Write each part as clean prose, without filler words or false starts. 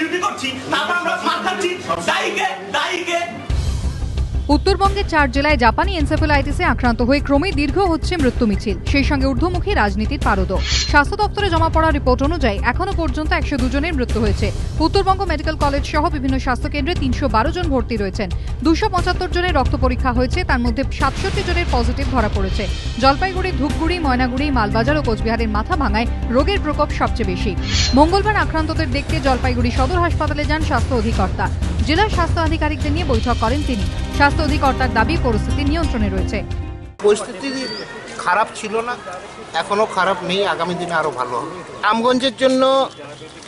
Duty করছি, তারপর আমরা মার খাচ্ছি। দায়ীকে উত্তরবঙ্গের 4 জেলায় জাপানি এনসেফ্যালাইটিসে আক্রান্ত হয়ে ক্রমেই দীর্ঘ হচ্ছে মৃত্যু মিছিল, সেই সঙ্গে ঊর্ধ্বমুখী রাজনীতির পারদও। স্বাস্থ্য দপ্তরে জমা পড়া রিপোর্ট অনুযায়ী এখনো পর্যন্ত 102 জনের মৃত্যু হয়েছে। উত্তরবঙ্গ মেডিকেল কলেজ সহ বিভিন্ন স্বাস্থ্যকেন্দ্রে 312 জন ভর্তি রয়েছেন। 275 জনের রক্ত পরীক্ষা হয়েছে, তার মধ্যে 67 জনের পজিটিভ ধরা পড়েছে। জলপাইগুড়ি, ধূপগুড়ি, ময়নাগুড়ি, মালবাজার ও কোচবিহারের মাথাভাঙায় রোগের প্রকোপ সবচেয়ে বেশি। মঙ্গলবার আক্রান্তদের দেখতে জলপাইগুড়ি সদর হাসপাতালে যান স্বাস্থ্য অধিকর্তা। জেলার স্বাস্থ্য আধিকারিকদের নিয়ে বৈঠক করেন তিনি। স্বাস্থ্য অধিকর্তার দাবি, পরিস্থিতি নিয়ন্ত্রণে রয়েছে। পরিস্থিতি খারাপ ছিল না, এখনো খারাপ নেই, আগামী দিনে আরো ভালো হবে। রামগঞ্জের জন্য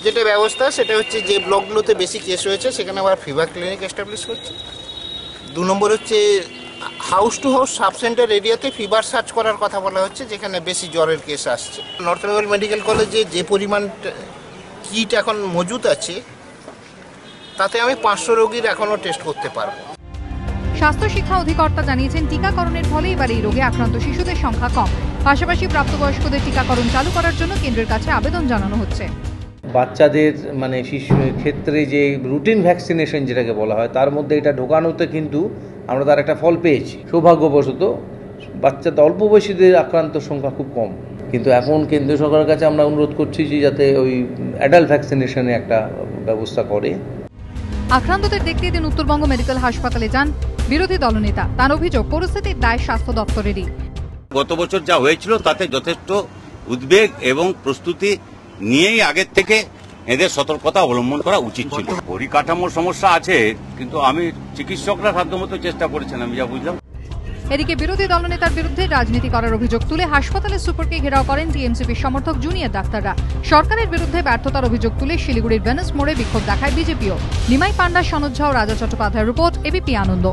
যেটা ব্যবস্থা সেটা হচ্ছে যে ব্লকগুলোতে বেশি কেস হয়েছে সেখানে আবার ফিভার ক্লিনিক এস্টাবলিশ করছে। 2 নম্বর হচ্ছে house to house sub centre এরিয়াতে ফিভার সার্চ করার কথা বলা হচ্ছে, যেখানে বেশি জ্বরের কেস আসছে। নর্থ বেঙ্গল মেডিকেল কলেজে যে পরিমাণ কিট এখন মজুদ আছে তাতে আমি 500 রোগীর এখনো টেস্ট করতে পারবো। স্বাস্থ্য শিক্ষা অধিকর্তা জানিয়েছেন, টিকাকরণের ফলে এবার এই রোগে আক্রান্ত শিশুদের সংখ্যা কম। পাশাপাশি প্রাপ্তবয়স্কদের টিকাকরণ চালু করার জন্য কেন্দ্রের কাছে আবেদন জানানো হচ্ছে। বাচ্চাদের মানে শিশুর ক্ষেত্রে যে রুটিন ভ্যাকসিনেশন যেটাকে বলা হয় তার মধ্যে এটা ঢোকানোতে কিন্তু আমরা তার একটা ফল পেয়েছি। সৌভাগ্যবশত বাচ্চাদের অল্প বয়সীদের আক্রান্ত সংখ্যা খুব কম, কিন্তু এখন কেন্দ্রীয় সরকারের কাছে আমরা অনুরোধ করছি যে যাতে ওই অ্যাডাল্ট ভ্যাকসিনেশনে একটা ব্যবস্থা করে। আক্রান্তদের দেখতে এদিন উত্তরবঙ্গ মেডিকেল হাসপাতালে যান বিরোধী দলনেতা। তার অভিযোগ, পরিস্থিতির দায় স্বাস্থ্য দপ্তরেরই। গত বছর যা হয়েছিল তাতে যথেষ্ট উদ্বেগ এবং প্রস্তুতি নিয়েই আগের থেকে এদের সতর্কতা অবলম্বন করা উচিত ছিল। পরিকাঠামোর সমস্যা আছে, কিন্তু আমি চিকিৎসকরা সাধ্যমতো চেষ্টা করেছেন, আমি যা বুঝলাম। এদিকে বিরোধী দলনেতার বিরুদ্ধে রাজনীতি করার অভিযোগ তুলে হাসপাতালের সুপারকে ঘেরাও করেন টিএমসিপির সমর্থক জুনিয়র ডাক্তাররা। সরকারের বিরুদ্ধে ব্যর্থতার অভিযোগ তুলে শিলিগুড়ির ভেনাস মোড়ে বিক্ষোভ দেখায় বিজেপিও। নিমাই পান্ডা, সনজ ঝা ও রাজা চট্টোপাধ্যায়ের রিপোর্ট, এবিপি আনন্দ।